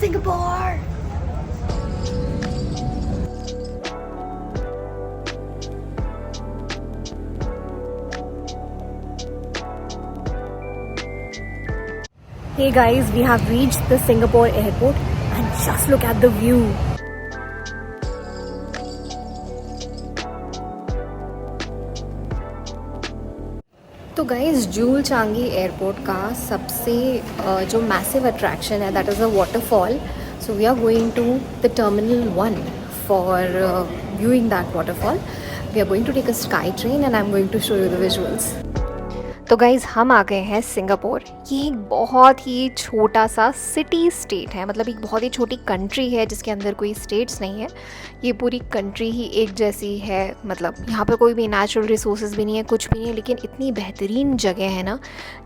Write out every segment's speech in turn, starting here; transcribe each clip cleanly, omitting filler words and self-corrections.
Singapore! Hey guys, we have reached the Singapore airport and just look at the view. तो guys Jewel Changi Airport का सबसे जो massive attraction है that is a waterfall. So we are going to the terminal 1 for viewing that waterfall. We are going to take a sky train and I am going to show you the visuals. तो guys हम आ गए हैं Singapore. ये एक बहुत ही छोटा सा सिटी स्टेट है, मतलब एक बहुत ही छोटी कंट्री है जिसके अंदर कोई स्टेट्स नहीं है. ये पूरी कंट्री ही एक जैसी है, मतलब यहाँ पर कोई भी नेचुरल रिसोर्सेज भी नहीं है, कुछ भी नहीं है, लेकिन इतनी बेहतरीन जगह है ना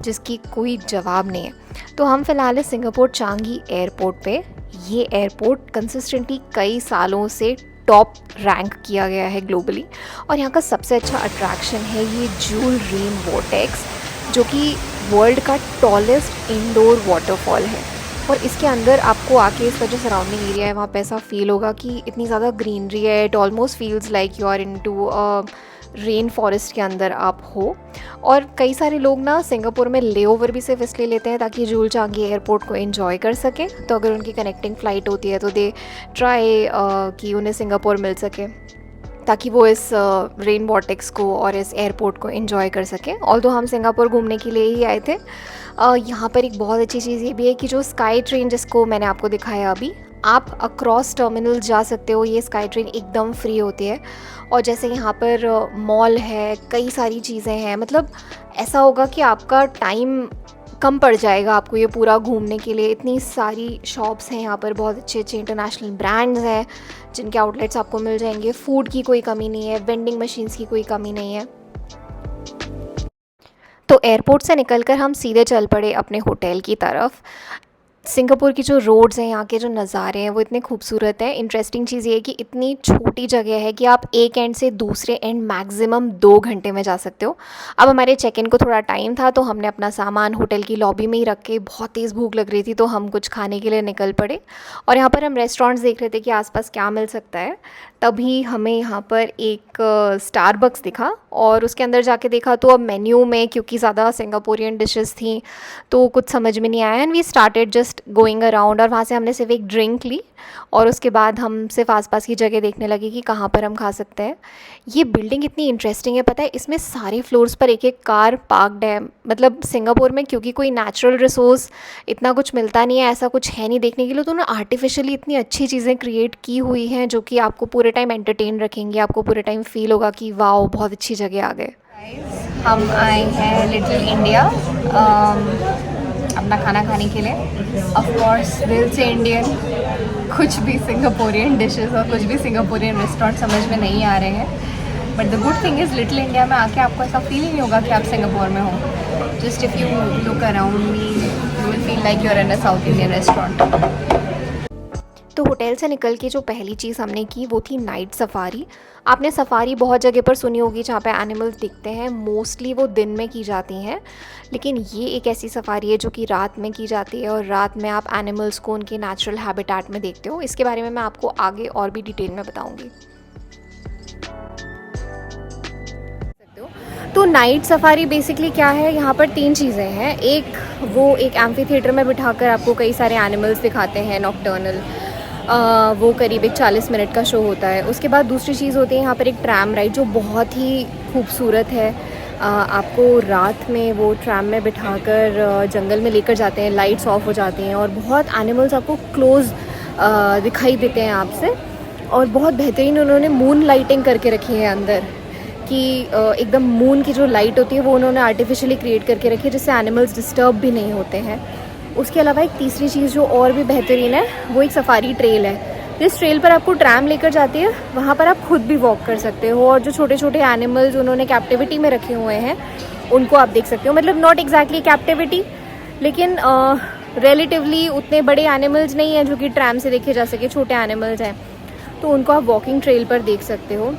जिसकी कोई जवाब नहीं है. तो हम फ़िलहाल है सिंगापुर चांगी एयरपोर्ट पे. ये एयरपोर्ट कंसिस्टेंटली कई सालों से टॉप रैंक किया गया है ग्लोबली, और यहाँ का सबसे अच्छा अट्रैक्शन है ये जूल रेन वॉर्टेक्स, जो कि वर्ल्ड का टॉलेस्ट इंडोर वाटरफॉल है. और इसके अंदर आपको आके इसका जो सराउंडिंग एरिया है वहाँ पे ऐसा फील होगा कि इतनी ज़्यादा ग्रीनरी है. It almost feels like you are into rain forest के अंदर आप हो. और कई सारे लोग ना सिंगापुर में लेओवर भी सिर्फ इसलिए लेते हैं ताकि जूल चांगी एयरपोर्ट को एंजॉय कर सकें. तो अगर उनकी कनेक्टिंग फ़्लाइट होती है तो दे ट्राई कि उन्हें सिंगापुर मिल सके ताकि वो इस रेन वॉर्टेक्स को और इस एयरपोर्ट को एंजॉय कर सकें. ऑल्दो हम सिंगापुर घूमने के लिए ही आए थे. यहाँ पर एक बहुत अच्छी चीज़ ये भी है कि जो स्काई ट्रेन जिसको मैंने आपको दिखाया अभी, आप अक्रॉस टर्मिनल जा सकते हो. ये स्काई ट्रेन एकदम फ्री होती है. और जैसे यहाँ पर मॉल है, कई सारी चीज़ें हैं, मतलब ऐसा होगा कि आपका टाइम कम पड़ जाएगा आपको ये पूरा घूमने के लिए. इतनी सारी शॉप्स हैं यहाँ पर, बहुत अच्छे अच्छे इंटरनेशनल ब्रांड्स हैं जिनके आउटलेट्स आपको मिल जाएंगे. फूड की कोई कमी नहीं है, वेंडिंग मशीन्स की कोई कमी नहीं है. तो एयरपोर्ट से निकलकर हम सीधे चल पड़े अपने होटल की तरफ. सिंगापुर की जो रोड्स हैं, यहाँ के जो नज़ारे हैं वो इतने खूबसूरत हैं. इंटरेस्टिंग चीज़ ये है कि इतनी छोटी जगह है कि आप एक एंड से दूसरे एंड मैक्सिमम 2 घंटे में जा सकते हो. अब हमारे चेक इन को थोड़ा टाइम था तो हमने अपना सामान होटल की लॉबी में ही रख के, बहुत तेज़ भूख लग रही थी तो हम कुछ खाने के लिए निकल पड़े. और यहाँ पर हम रेस्टोरेंट्स देख रहे थे कि आसपास क्या मिल सकता है. तभी हमें यहाँ पर एक स्टारबक्स दिखा और उसके अंदर जाके देखा तो अब मेन्यू में क्योंकि ज़्यादा सिंगापुरियन डिशेस थी तो कुछ समझ में नहीं आया. And we started just going around, और वहाँ से हमने सिर्फ एक ड्रिंक ली और उसके बाद हम सिर्फ आसपास की जगह देखने लगे कि कहाँ पर हम खा सकते हैं. ये बिल्डिंग इतनी इंटरेस्टिंग है, पता है इसमें सारे फ्लोर्स पर एक एक कार पार्कड है. मतलब सिंगापुर में क्योंकि कोई नेचुरल रिसोर्स इतना कुछ मिलता नहीं है, ऐसा कुछ है नहीं देखने के लिए, तो उन्होंने आर्टिफिशियली इतनी अच्छी चीज़ें क्रिएट की हुई हैं जो कि आपको पूरे टाइम एंटरटेन रखेंगे. आपको पूरे टाइम फील होगा कि वाओ बहुत अच्छी जगह आ गए. हम आए हैं लिटिल इंडिया अपना खाना खाने के लिए. ऑफ कोर्स दिल से इंडियन, कुछ भी सिंगापुरियन डिशेस और कुछ भी सिंगापुरियन रेस्टोरेंट समझ में नहीं आ रहे हैं. But the good thing is little India में आके आपको ऐसा फील ही नहीं होगा कि आप सिंगापुर में हो. Just if you look around me you will feel like you are in a South Indian restaurant. तो होटल से निकल के जो पहली चीज़ हमने की वो थी नाइट सफारी. आपने सफारी बहुत जगह पर सुनी होगी जहाँ पे एनिमल्स दिखते हैं, मोस्टली वो दिन में की जाती हैं, लेकिन ये एक ऐसी सफारी है जो कि रात में की जाती है और रात में आप एनिमल्स को उनके नेचुरल हैबिटेट में देखते हो. इसके बारे में मैं आपको आगे और भी डिटेल में बताऊँगी. तो नाइट सफारी बेसिकली क्या है, यहाँ पर 3 चीज़ें हैं. एक वो एक एम्फी थिएटर में बिठाकर आपको कई सारे एनिमल्स दिखाते हैं नॉकटर्नल, वो करीब एक 40 मिनट का शो होता है. उसके बाद दूसरी चीज़ होती है यहाँ पर एक ट्रैम राइड जो बहुत ही खूबसूरत है. आपको रात में वो ट्रैम में बिठाकर जंगल में लेकर जाते हैं, लाइट्स ऑफ हो जाती हैं और बहुत एनिमल्स आपको क्लोज दिखाई देते हैं आपसे. और बहुत बेहतरीन उन्होंने मून लाइटिंग करके रखी है अंदर कि एकदम मून की जो लाइट होती है वो उन्होंने आर्टिफिशियली क्रिएट करके रखी है जिससे एनिमल्स डिस्टर्ब भी नहीं होते हैं. उसके अलावा एक तीसरी चीज़ जो और भी बेहतरीन है वो एक सफारी ट्रेल है. जिस ट्रेल पर आपको ट्रैम लेकर जाती है वहाँ पर आप खुद भी वॉक कर सकते हो और जो छोटे छोटे एनिमल्स उन्होंने कैप्टिविटी में रखे हुए हैं उनको आप देख सकते हो. मतलब नॉट एग्जैक्टली कैप्टिविटी, लेकिन रिलेटिवली उतने बड़े एनिमल्स नहीं हैं जो कि ट्रैम से देखे जा सके, छोटे एनिमल्स हैं, तो उनको आप वॉकिंग ट्रेल पर देख सकते हो.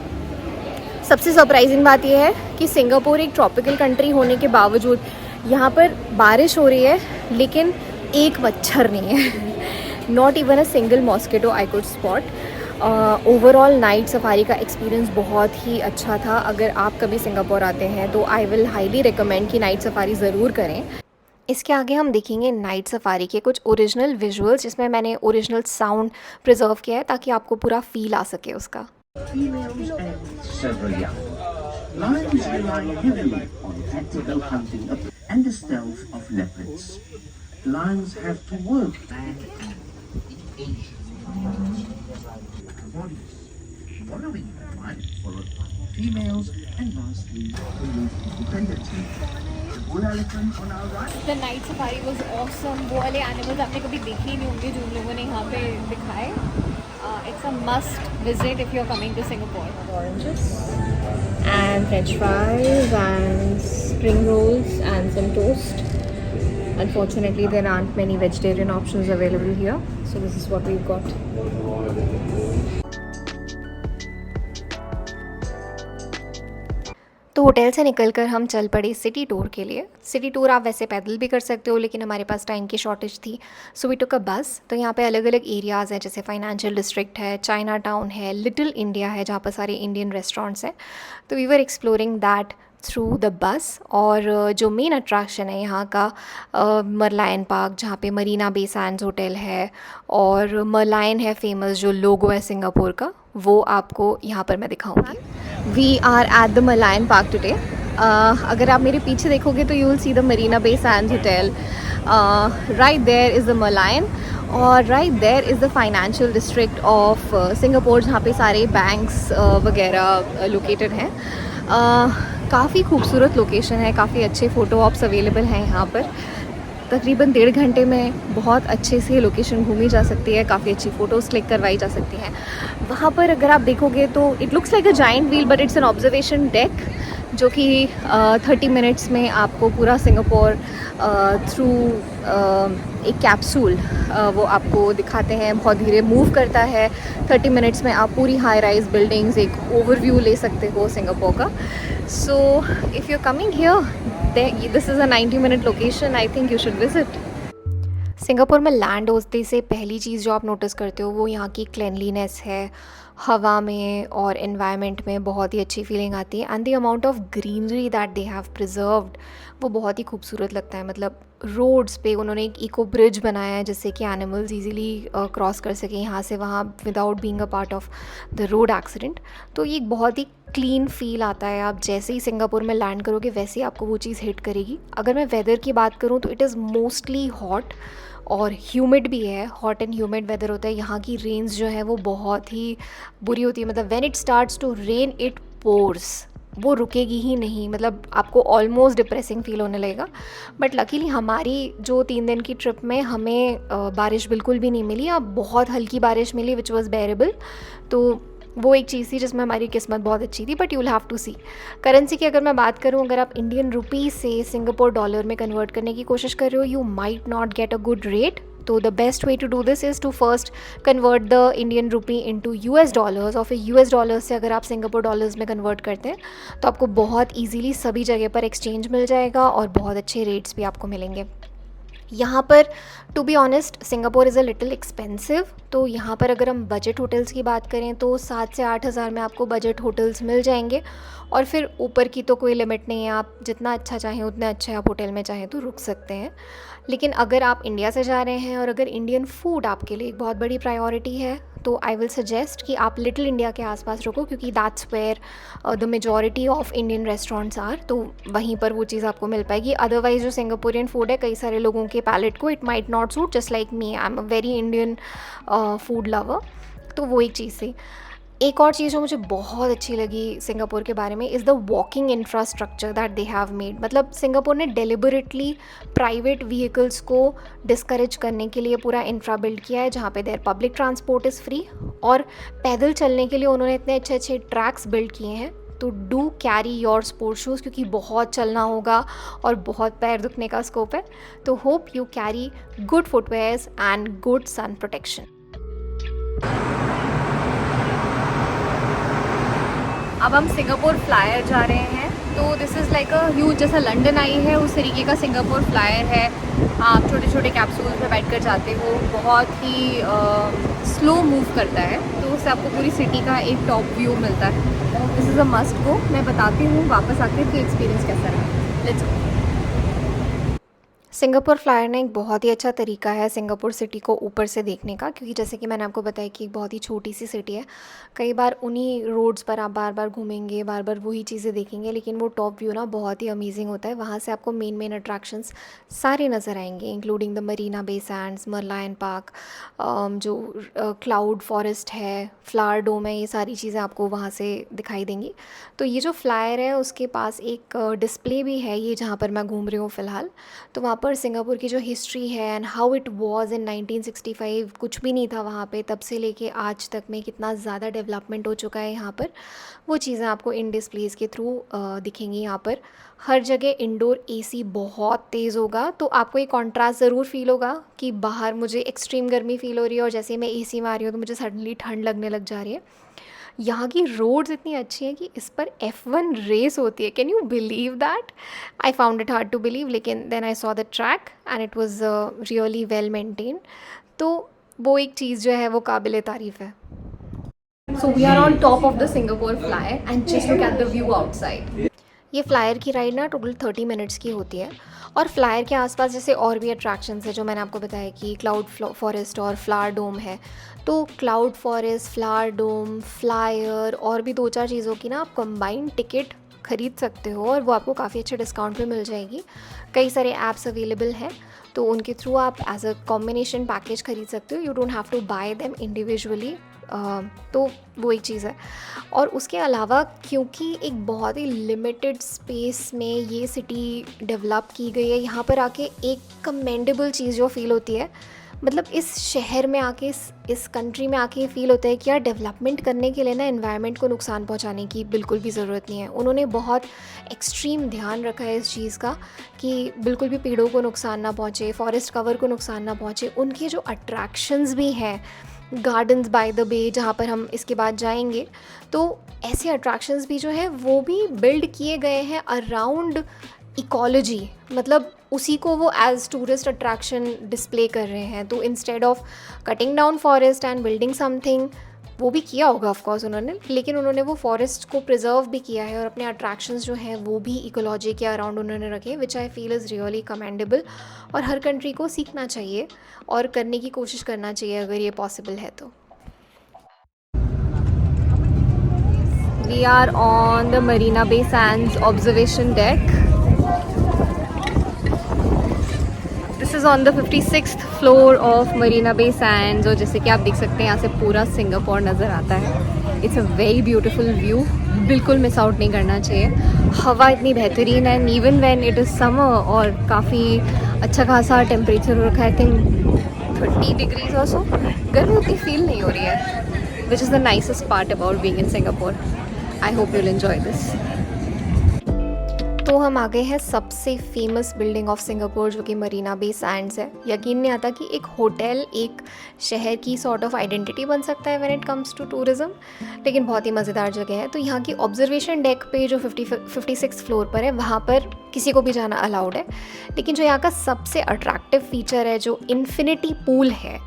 सबसे सरप्राइजिंग बात यह है कि सिंगापुर एक ट्रॉपिकल कंट्री होने के बावजूद यहाँ पर बारिश हो रही है लेकिन एक मच्छर नहीं है. Not even a single mosquito I could spot. Overall night safari का एक्सपीरियंस बहुत ही अच्छा था। अगर आप कभी सिंगापुर आते हैं तो आई विल हाईली रिकमेंड कि नाइट सफारी ज़रूर करें। इसके आगे हम देखेंगे नाइट सफारी के कुछ ओरिजिनल विजुअल्स, जिसमें मैंने ओरिजिनल साउंड प्रिजर्व किया है ताकि आपको पूरा फील आ सके उसका। Females and several young. Lions rely heavily on tactical hunting and the stealth of leopards. Lions have to work and eat bodies, following the line followed by females and lastly to move independently. The bull elephant on our right. The night safari was awesome. वो वाले animals आपने कभी देखे ही नहीं होंगे जो उन लोगों ने यहाँ पे दिखाए। It's a must visit if you're coming to Singapore. Oranges and French fries and spring rolls and some toast. Unfortunately, there aren't many vegetarian options available here, so this is what we've got. तो hotel से निकलकर हम चल पड़े city tour के लिए। City tour आप वैसे पैदल भी कर सकते हो, लेकिन हमारे पास टाइम की शॉर्टेज थी, सो वी टुक अ बस। तो यहाँ पे अलग अलग एरियाज़ हैं, जैसे फाइनेंशियल डिस्ट्रिक्ट है, चाइना टाउन है, लिटिल इंडिया है जहाँ पर सारे इंडियन रेस्टोरेंट्स हैं। तो we were exploring that through the bus. और जो मेन अट्रैक्शन है यहाँ का मरलायन पार्क, जहाँ पे मरीना बे सैंड्स होटल है, और मरलायन है फेमस जो लोगो है सिंगापुर का, वो आपको यहाँ पर मैं दिखाऊंगी। We are at the Merlion park today. अगर आप मेरे पीछे देखोगे तो you will see the Marina Bay Sands hotel, right there is the Merlion, और right there is the financial district of Singapore, जहाँ पे सारे बैंक्स वगैरह लोकेटेड हैं। काफ़ी खूबसूरत लोकेशन है, काफ़ी अच्छे फ़ोटो ऑप्स अवेलेबल हैं यहाँ पर। तकरीबन 1.5 घंटे में बहुत अच्छे से लोकेशन घूमी जा सकती है, काफ़ी अच्छी फ़ोटोज़ क्लिक करवाई जा सकती हैं। वहाँ पर अगर आप देखोगे तो it looks like a giant wheel, but it's an observation deck, जो कि 30 मिनट्स में आपको पूरा सिंगापुर थ्रू एक कैप्सूल वो आपको दिखाते हैं, बहुत धीरे मूव करता है। 30 मिनट्स में आप पूरी हाई राइज बिल्डिंग्स, एक ओवरव्यू ले सकते हो सिंगापुर का। So if you are coming here, this is a 90-minute location, I think you should visit. Singapore में लैंड होते से पहली चीज़ जो आप नोटिस करते हो वो यहाँ की क्लेनलीनेस है। हवा में और एनवायरनमेंट में बहुत ही अच्छी फीलिंग आती है, and the amount of greenery that they have preserved वो बहुत ही खूबसूरत लगता है। मतलब रोड्स पे उन्होंने एक इको ब्रिज बनाया है जिससे कि एनिमल्स इजीली क्रॉस कर सकें यहाँ से वहाँ without being a part of the road accident. तो ये एक बहुत ही क्लीन फील आता है। आप जैसे ही सिंगापुर में लैंड करोगे वैसे ही आपको वो चीज़ हिट करेगी। अगर मैं वेदर की बात करूँ तो इट इज़ मोस्टली हॉट और ह्यूमिड भी है। हॉट एंड ह्यूमिड वेदर होता है। यहाँ की रेन्स जो है वो बहुत ही बुरी होती है। मतलब when it starts to rain it pours, वो रुकेगी ही नहीं। मतलब आपको ऑलमोस्ट डिप्रेसिंग फील होने लगेगा। बट लकीली हमारी जो 3 दिन की ट्रिप में हमें बारिश बिल्कुल भी नहीं मिली। अब बहुत हल्की बारिश मिली विच वॉज़ बेरेबल। तो वो एक चीज़ थी जिसमें हमारी किस्मत बहुत अच्छी थी। But you will have to see. Currency की अगर मैं बात करूँ, अगर आप इंडियन रुपीज़ से सिंगापुर डॉलर में कन्वर्ट करने की कोशिश कर रहे हो, you might not get a good rate. तो the best way to do this is to first convert the Indian rupee into US dollars, और फिर US डॉलर्स से अगर आप सिंगापुर डॉलर्स में कन्वर्ट करते हैं तो आपको बहुत ईजीली सभी जगह पर एक्सचेंज मिल जाएगा और बहुत अच्छे रेट्स भी आपको मिलेंगे। यहाँ पर to be honest Singapore is a little expensive. तो यहाँ पर अगर हम बजट होटल्स की बात करें तो 7 से 8 हज़ार में आपको बजट होटल्स मिल जाएंगे, और फिर ऊपर की तो कोई लिमिट नहीं है। आप जितना अच्छा चाहें उतने अच्छे आप होटल में चाहें तो रुक सकते हैं। लेकिन अगर आप इंडिया से जा रहे हैं और अगर इंडियन फूड आपके लिए एक बहुत बड़ी प्रायोरिटी है तो आई विल सजेस्ट कि आप लिटिल इंडिया के आसपास रुको, क्योंकि that's where the majority of Indian restaurants are. तो वहीं पर वो चीज़ आपको मिल पाएगी। अदरवाइज़ जो सिंगापुरियन फूड है कई सारे लोगों के पैलेट को it might not suit, just like me, I am a very Indian food lover. तो वो एक चीज़ थी। एक और चीज़ जो मुझे बहुत अच्छी लगी सिंगापुर के बारे में is the walking infrastructure that they have made. मतलब सिंगापुर ने डेलिबरेटली प्राइवेट व्हीकल्स को डिस्करेज करने के लिए पूरा इंफ्रा बिल्ड किया है, जहाँ पे there public transport is free, और पैदल चलने के लिए उन्होंने इतने अच्छे अच्छे ट्रैक्स बिल्ड किए हैं। तो do carry your sport shoes, क्योंकि बहुत चलना होगा और बहुत पैर दुखने का स्कोप है। तो hope you carry good footwears and good sun protection. अब हम सिंगापुर फ्लायर जा रहे हैं। तो this is like a huge, जैसा लंदन आई है उस तरीके का सिंगापुर फ्लायर है। आप छोटे छोटे कैप्सूल्स में बैठ कर जाते हो, बहुत ही स्लो मूव करता है, तो उससे आपको पूरी सिटी का एक टॉप व्यू मिलता है। This is a must go. मैं बताती हूँ वापस आकर कि एक्सपीरियंस कैसा रहा। Let's go. सिंगापुर फ्लायर ना एक बहुत ही अच्छा तरीका है सिंगापुर सिटी को ऊपर से देखने का, क्योंकि जैसे कि मैंने आपको बताया कि एक बहुत ही छोटी सी सिटी है। कई बार उन्हीं रोड्स पर आप बार बार घूमेंगे, बार बार वही चीज़ें देखेंगे, लेकिन वो टॉप व्यू ना बहुत ही अमेजिंग होता है। वहाँ से आपको मेन मेन अट्रैक्शंस सारे नज़र आएंगे, including the Marina Bay Sands, Merlion park, जो क्लाउड फॉरेस्ट है, फ्लावर डोम है, ये सारी चीज़ें आपको वहाँ से दिखाई देंगी। तो ये जो फ्लायर है उसके पास एक डिस्प्ले भी है, ये जहाँ पर मैं घूम रही हूँ फ़िलहाल। तो वहाँ पर सिंगापुर की जो हिस्ट्री है and how it was in 1965, कुछ भी नहीं था वहाँ पे, तब से लेके आज तक में कितना ज़्यादा डेवलपमेंट हो चुका है यहाँ पर, वो चीज़ें आपको इन डिस्प्लेज़ के थ्रू दिखेंगी। यहाँ पर हर जगह इंडोर एसी बहुत तेज़ होगा, तो आपको एक कॉन्ट्रास्ट ज़रूर फील होगा कि बाहर मुझे एक्सट्रीम गर्मी फील हो रही है और जैसे ही मैं एसी में आ रही हूँ तो मुझे सडनली ठंड लगने लग जा रही है। यहाँ की रोड्स इतनी अच्छी हैं कि इस पर F1 रेस होती है। Can you believe that? I found it hard to believe, लेकिन then I saw the track and it was really well maintain. तो वो एक चीज़ जो है वो काबिल तारीफ़ है। So we are on top of the Singapore Flyer and just look at the view outside. ये फ्लायर की राइड ना टोटल 30 मिनट्स की होती है, और फ्लायर के आसपास जैसे और भी अट्रैक्शंस है जो मैंने आपको बताया कि क्लाउड फॉरेस्ट और फ्लावर डोम है। तो क्लाउड फॉरेस्ट, फ्लावर डोम, फ्लायर और भी 2-4 चीज़ों की ना आप कंबाइंड टिकट खरीद सकते हो, और वो आपको काफ़ी अच्छे डिस्काउंट पे मिल जाएगी। कई सारे ऐप्स अवेलेबल हैं, तो उनके थ्रू आप एज अ कॉम्बिनेशन पैकेज खरीद सकते हो। You don't have to buy them individually. तो वो एक चीज़ है। और उसके अलावा क्योंकि एक बहुत ही लिमिटेड स्पेस में ये सिटी डेवलप की गई है, यहाँ पर आके एक कमेंडेबल चीज़ जो फ़ील होती है, मतलब इस शहर में आके, इस कंट्री में आके फ़ील होता है कि यार डेवलपमेंट करने के लिए ना एनवायरनमेंट को नुकसान पहुंचाने की बिल्कुल भी ज़रूरत नहीं है। उन्होंने बहुत एक्सट्रीम ध्यान रखा है इस चीज़ का कि बिल्कुल भी पेड़ों को नुकसान ना पहुंचे, फॉरेस्ट कवर को नुकसान ना पहुंचे। उनके जो अट्रैक्शंस भी हैं, गार्डन्स बाय द बे जहाँ पर हम इसके बाद जाएंगे, तो ऐसे अट्रैक्शंस भी जो है वो भी बिल्ड किए गए हैं अराउंड इकोलॉजी, मतलब उसी को वो एज टूरिस्ट अट्रैक्शन डिस्प्ले कर रहे हैं। तो instead of cutting down forest and building something, वो भी किया होगा ऑफ कोर्स उन्होंने, लेकिन उन्होंने वो फॉरेस्ट को प्रिजर्व भी किया है और अपने अट्रैक्शंस जो हैं वो भी इकोलॉजी के अराउंड उन्होंने रखे, which I feel is really commendable. और हर कंट्री को सीखना चाहिए और करने की कोशिश करना चाहिए अगर ये पॉसिबल है तो। We are on the Marina Bay Sands observation deck. This is on the 56th floor of Marina Bay Sands, और जैसे कि आप देख सकते हैं यहाँ से पूरा सिंगापुर नज़र आता है। It's a very beautiful view, बिल्कुल मिस आउट नहीं करना चाहिए। हवा इतनी बेहतरीन है, even when it is summer और काफ़ी अच्छा खासा टेम्परेचर हो रखा है, आई थिंक 30 डिग्रीज और सो। गर्मी उतनी फील नहीं हो रही है, which is the nicest part about being in Singapore. I hope you will enjoy this. तो हम आ गए हैं सबसे फेमस बिल्डिंग ऑफ सिंगापुर, जो कि मरीना बे सैंड्स है। यकीन नहीं आता कि एक होटल एक शहर की सॉर्ट ऑफ आइडेंटिटी बन सकता है when it comes to tourism, लेकिन बहुत ही मज़ेदार जगह है। तो यहाँ की ऑब्जर्वेशन डेक पे जो 56 फ्लोर पर है, वहाँ पर किसी को भी जाना अलाउड है। लेकिन जो यहाँ का सबसे अट्रैक्टिव फीचर है, जो इन्फिनिटी पूल है,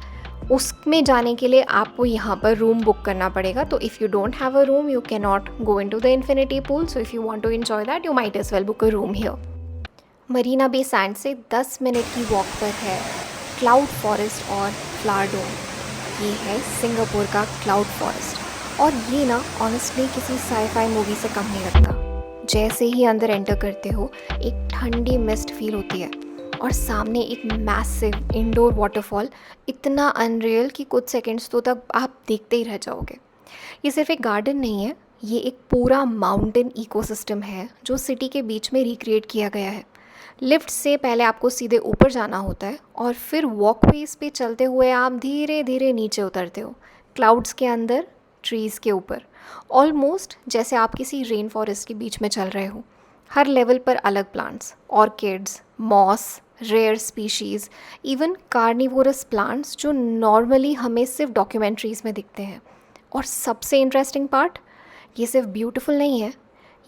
उसमें जाने के लिए आपको यहाँ पर रूम बुक करना पड़ेगा। तो if you don't have a room you can not go into the infinity pool, so if you want to enjoy that you might as well book a room here. Marina Bay Sand से 10 minute की walk पर है cloud forest और flower dome. ये है Singapore का cloud forest, और ये ना ऑनेस्टली किसी साई-फाई मूवी से कम नहीं लगता। जैसे ही अंदर एंटर करते हो एक ठंडी मिस्ट फील होती है, और सामने एक मैसिव इंडोर वाटरफॉल, इतना अनरियल कि कुछ सेकंड्स तो तक आप देखते ही रह जाओगे। ये सिर्फ एक गार्डन नहीं है, ये एक पूरा माउंटेन इकोसिस्टम है जो सिटी के बीच में रिक्रिएट किया गया है। लिफ्ट से पहले आपको सीधे ऊपर जाना होता है, और फिर वॉकवेज पे चलते हुए आप धीरे धीरे नीचे उतरते हो, क्लाउड्स के अंदर, ट्रीज़ के ऊपर, ऑलमोस्ट जैसे आप किसी रेन फॉरेस्ट के बीच में चल रहे हो। हर लेवल पर अलग plants, orchids, moss, rare species, even carnivorous plants जो नॉर्मली हमें सिर्फ डॉक्यूमेंट्रीज़ में दिखते हैं। और सबसे इंटरेस्टिंग पार्ट, ये सिर्फ ब्यूटीफुल नहीं है,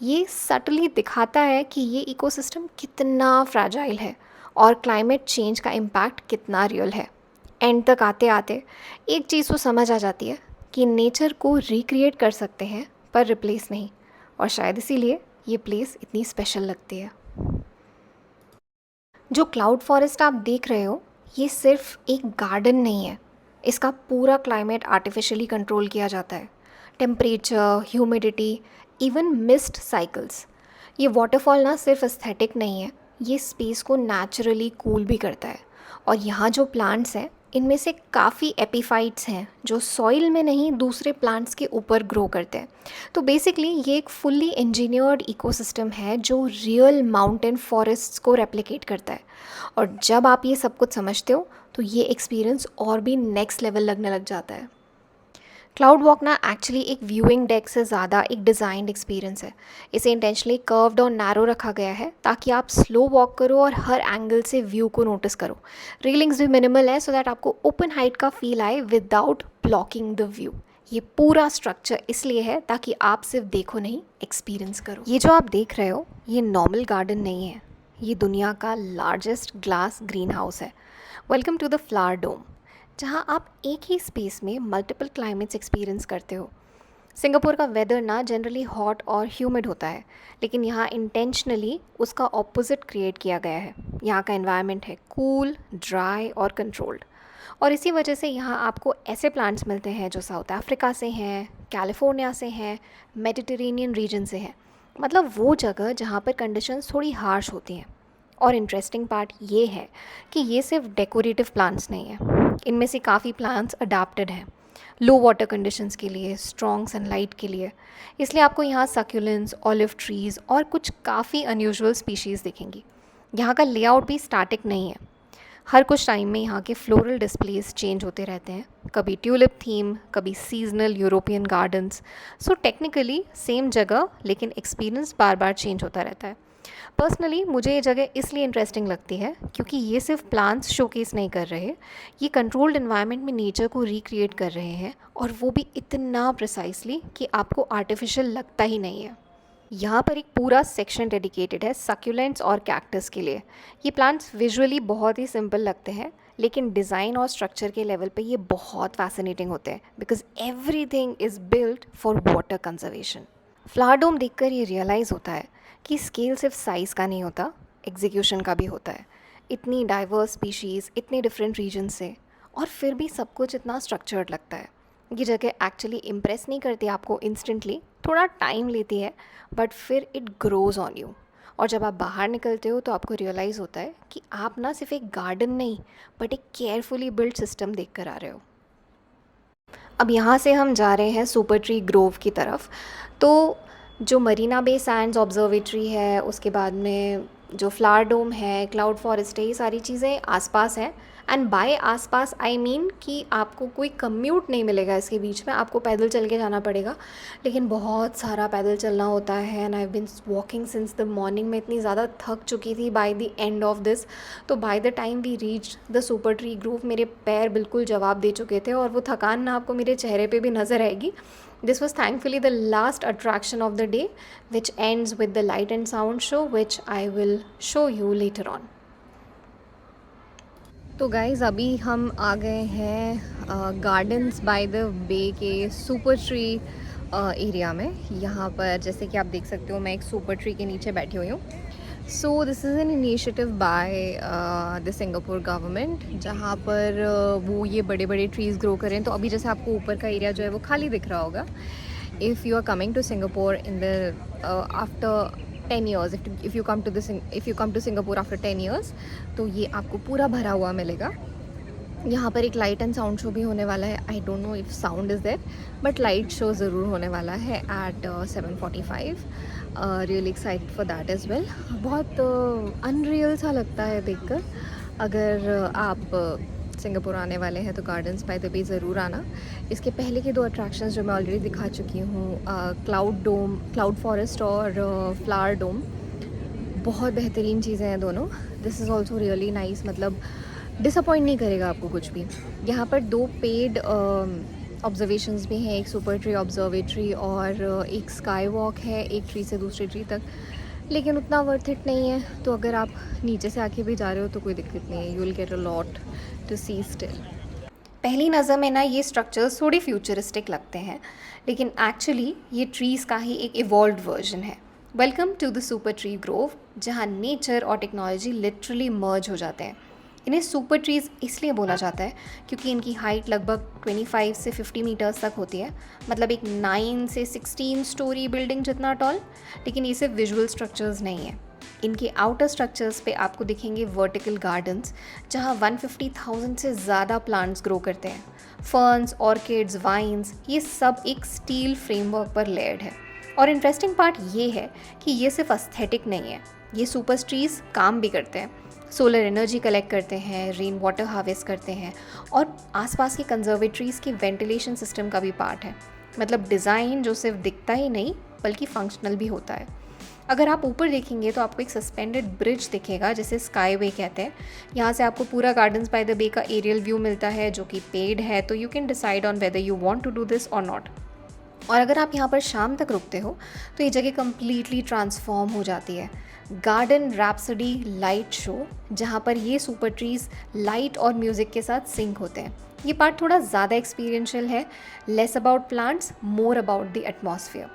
ये सटली दिखाता है कि ये इकोसिस्टम कितना फ्रैजाइल है और क्लाइमेट चेंज का इम्पैक्ट कितना रियल है। एंड तक आते आते एक चीज़ तो समझ आ जाती है कि नेचर को रिक्रिएट कर सकते हैं पर रिप्लेस नहीं, और शायद इसीलिए ये प्लेस इतनी स्पेशल लगती है। जो क्लाउड फॉरेस्ट आप देख रहे हो ये सिर्फ एक गार्डन नहीं है, इसका पूरा क्लाइमेट आर्टिफिशियली कंट्रोल किया जाता है। Temperature, humidity, even mist cycles. ये वाटरफॉल ना सिर्फ एस्थेटिक नहीं है, ये स्पेस को नेचुरली कूल भी करता है। और यहाँ जो प्लांट्स हैं इनमें से काफ़ी एपीफाइट्स हैं जो सॉइल में नहीं दूसरे प्लांट्स के ऊपर ग्रो करते हैं। तो बेसिकली ये एक फुल्ली इंजीनियर्ड इकोसिस्टम है जो रियल माउंटेन फॉरेस्ट्स को रेप्लिकेट करता है। और जब आप ये सब कुछ समझते हो तो ये एक्सपीरियंस और भी नेक्स्ट लेवल लगने लग जाता है। क्लाउड वॉक ना एक्चुअली एक व्यूइंग डेक से ज़्यादा एक डिज़ाइंड एक्सपीरियंस है। इसे इंटेंशनली कर्व्ड और नैरो रखा गया है ताकि आप स्लो वॉक करो और हर एंगल से व्यू को नोटिस करो। रेलिंग्स भी मिनिमल है सो दैट आपको ओपन हाइट का फील आए विदाउट ब्लॉकिंग द व्यू। ये पूरा स्ट्रक्चर इसलिए है ताकि आप सिर्फ देखो नहीं, एक्सपीरियंस करो। ये जो आप देख रहे हो ये नॉर्मल गार्डन नहीं है, ये दुनिया का लार्जेस्ट ग्लास ग्रीन हाउस है। वेलकम टू द फ्लावर डोम, जहाँ आप एक ही स्पेस में मल्टीपल क्लाइमेट्स एक्सपीरियंस करते हो। सिंगापुर का वेदर ना जनरली हॉट और ह्यूमिड होता है, लेकिन यहाँ इंटेंशनली उसका ऑपोजिट क्रिएट किया गया है। यहाँ का एनवायरनमेंट है कूल, ड्राई और कंट्रोल्ड। और इसी वजह से यहाँ आपको ऐसे प्लांट्स मिलते हैं जो साउथ अफ्रीका से हैं, कैलिफोर्निया से हैं, मेडिटेरेनियन रीजन से हैं, मतलब वो जगह जहाँ पर कंडीशंस थोड़ी हार्श होती हैं। और इंटरेस्टिंग पार्ट ये है कि ये सिर्फ डेकोरेटिव प्लांट्स नहीं है, इनमें से काफ़ी प्लांट्स अडाप्टेड हैं लो वाटर कंडीशंस के लिए, स्ट्रॉन्ग सनलाइट के लिए। इसलिए आपको यहाँ सक्यूलेंट्स, ऑलिव ट्रीज़ और कुछ काफ़ी अनयूजुअल स्पीशीज़ दिखेंगी। यहाँ का लेआउट भी स्टैटिक नहीं है, हर कुछ टाइम में यहाँ के फ्लोरल डिस्प्लेस चेंज होते रहते हैं, कभी ट्यूलिप थीम, कभी seasonal European gardens. So technically same जगह लेकिन एक्सपीरियंस बार बार चेंज होता रहता है। पर्सनली मुझे ये जगह इसलिए इंटरेस्टिंग लगती है क्योंकि ये सिर्फ प्लांट्स शोकेस नहीं कर रहे, ये कंट्रोल्ड एनवायरनमेंट में नेचर को रिक्रिएट कर रहे हैं, और वो भी इतना प्रिसाइसली कि आपको आर्टिफिशियल लगता ही नहीं है। यहाँ पर एक पूरा सेक्शन डेडिकेटेड है सक्यूलेंट्स और कैक्टस के लिए। ये प्लांट्स विजुअली बहुत ही सिंपल लगते हैं, लेकिन डिज़ाइन और स्ट्रक्चर के लेवल पे ये बहुत फैसिनेटिंग होते हैं because everything is built for water conservation. Flower dome देखकर ये रियलाइज़ होता है कि स्केल सिर्फ साइज़ का नहीं होता, एग्जीक्यूशन का भी होता है। इतनी डाइवर्स स्पीशीज़, इतने डिफरेंट रीजन से, और फिर भी सब कुछ इतना स्ट्रक्चर्ड लगता है। ये जगह एक्चुअली इम्प्रेस नहीं करती आपको इंस्टेंटली, थोड़ा टाइम लेती है, बट फिर इट ग्रोज ऑन यू। और जब आप बाहर निकलते हो तो आपको रियलाइज़ होता है कि आप ना सिर्फ एक गार्डन नहीं बट एक केयरफुली बिल्ड सिस्टम देख कर आ रहे हो। अब यहाँ से हम जा रहे हैं सुपर ट्री ग्रोव की तरफ। तो जो मरीना बे सैंड्स ऑब्जर्वेटरी है, उसके बाद में जो फ्लावर डोम है, क्लाउड फॉरेस्ट है, ये सारी चीज़ें आसपास हैं। एंड बाय आसपास आई मीन कि आपको कोई कम्यूट नहीं मिलेगा इसके बीच में, आपको पैदल चल के जाना पड़ेगा, लेकिन बहुत सारा पैदल चलना होता है। And I have been walking since the morning, मैं इतनी ज़्यादा थक चुकी थी by the end of this. तो by the time we reach the super tree grove मेरे पैर बिल्कुल जवाब दे चुके थे, और वो थकान ना आपको मेरे चेहरे पे भी नज़र आएगी। This was thankfully the last attraction of the day, which ends with the light and sound show, which I will show you later on. तो गाइज़ अभी हम आ गए हैं गार्डन्स बाय द बे के सुपर ट्री एरिया में। यहाँ पर जैसे कि आप देख सकते हो मैं एक सुपर ट्री के नीचे बैठी हुई हूँ। So this is an initiative by the Singapore government, जहाँ पर वो ये बड़े बड़े ट्रीज़ ग्रो करें। तो अभी जैसे आपको ऊपर का एरिया जो है वो खाली दिख रहा होगा। If you are coming to Singapore in the after 10 years, if you come to Singapore after 10 years, तो ये आपको पूरा भरा हुआ मिलेगा। यहाँ पर एक लाइट एंड साउंड शो भी होने वाला है। I don't know if sound is there, but light show ज़रूर होने वाला है at 7:45। Really excited for that as well. बहुत अनरियल सा लगता है देखकर। अगर आप सिंगापुर आने वाले हैं तो गार्डन्स बाय द बे ज़रूर आना। इसके पहले के 2 अट्रैक्शंस जो मैं ऑलरेडी दिखा चुकी हूँ, क्लाउड फॉरेस्ट और फ्लावर डोम, बहुत बेहतरीन चीज़ें हैं दोनों। This is also really nice, मतलब डिसअपॉइंट नहीं करेगा आपको कुछ भी। यहाँ पर 2 पेड ऑब्जर्वेशंस भी हैं, एक सुपर ट्री ऑब्जर्वेटरी और एक स्काई वॉक है एक ट्री से दूसरे ट्री तक। लेकिन उतना वर्थ इट नहीं है। तो अगर आप नीचे से आके भी जा रहे हो तो कोई दिक्कत नहीं है, you will get a lot to see still. पहली नज़र में ना ये स्ट्रक्चर्स थोड़े फ्यूचरिस्टिक लगते हैं, लेकिन एक्चुअली ये ट्रीज़ का ही एक इवॉल्व्ड वर्जन है। Welcome to the super tree grove, जहाँ नेचर और टेक्नोलॉजी लिटरली मर्ज हो जाते हैं। इन्हें सुपर ट्रीज़ इसलिए बोला जाता है क्योंकि इनकी हाइट लगभग 25 से 50 मीटर्स तक होती है, मतलब एक 9 से 16 स्टोरी बिल्डिंग जितना टॉल। लेकिन ये सिर्फ विजुअल स्ट्रक्चर्स नहीं है, इनके आउटर स्ट्रक्चर्स पे आपको दिखेंगे वर्टिकल गार्डन्स, जहाँ 150,000 से ज़्यादा प्लांट्स ग्रो करते हैं। फर्न्स, ऑर्किड्स, वाइन्स, ये सब एक स्टील फ्रेमवर्क पर लेयर्ड है। और इंटरेस्टिंग पार्ट ये है कि ये सिर्फ एस्थेटिक नहीं है, ये सुपर ट्रीज काम भी करते हैं। सोलर एनर्जी कलेक्ट करते हैं, रेन वाटर हार्वेस्ट करते हैं, और आसपास की कंजर्वेटरीज़ की वेंटिलेशन सिस्टम का भी पार्ट है। मतलब डिज़ाइन जो सिर्फ दिखता ही नहीं बल्कि फंक्शनल भी होता है। अगर आप ऊपर देखेंगे तो आपको एक सस्पेंडेड ब्रिज दिखेगा, जिसे स्काई वे कहते हैं। यहाँ से आपको पूरा गार्डन्स बाय द बे का एरियल व्यू मिलता है, जो कि पेड है, तो you can decide on whether you want to do this और नॉट। और अगर आप यहाँ पर शाम तक रुकते हो तो ये जगह कम्प्लीटली ट्रांसफॉर्म हो जाती है। गार्डन रैप्सडी लाइट शो, जहाँ पर ये सुपर ट्रीज़ लाइट और म्यूज़िक के साथ सिंक होते हैं। ये पार्ट थोड़ा ज़्यादा एक्सपीरियंशियल है, less about plants, more about the atmosphere.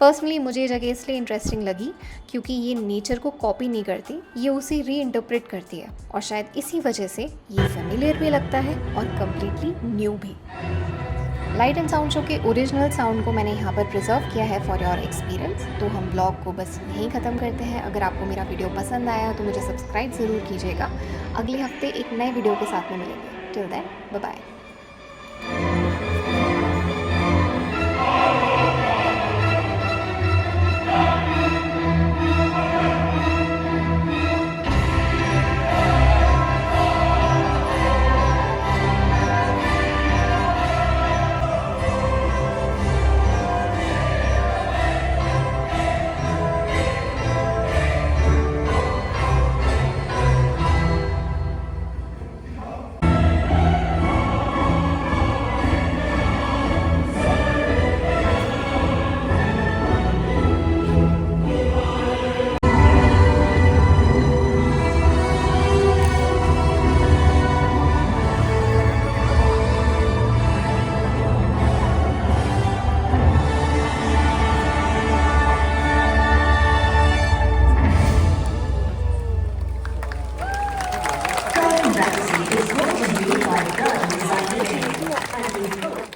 Personally मुझे ये जगह इसलिए इंटरेस्टिंग लगी क्योंकि ये नेचर को कॉपी नहीं करती, ये उसे री इंटरप्रेट करती है, और शायद इसी वजह से ये फेमिलियर भी लगता है और कम्प्लीटली न्यू भी। लाइट एंड साउंड शो के ओरिजिनल साउंड को मैंने यहाँ पर प्रिजर्व किया है फॉर योर एक्सपीरियंस। तो हम ब्लॉग को बस यहीं ख़त्म करते हैं। अगर आपको मेरा वीडियो पसंद आया तो मुझे सब्सक्राइब ज़रूर कीजिएगा। अगले हफ्ते एक नए वीडियो के साथ में मिलेंगे। Till then, bye bye. Magazine is brought to you by Guardians Unlimited.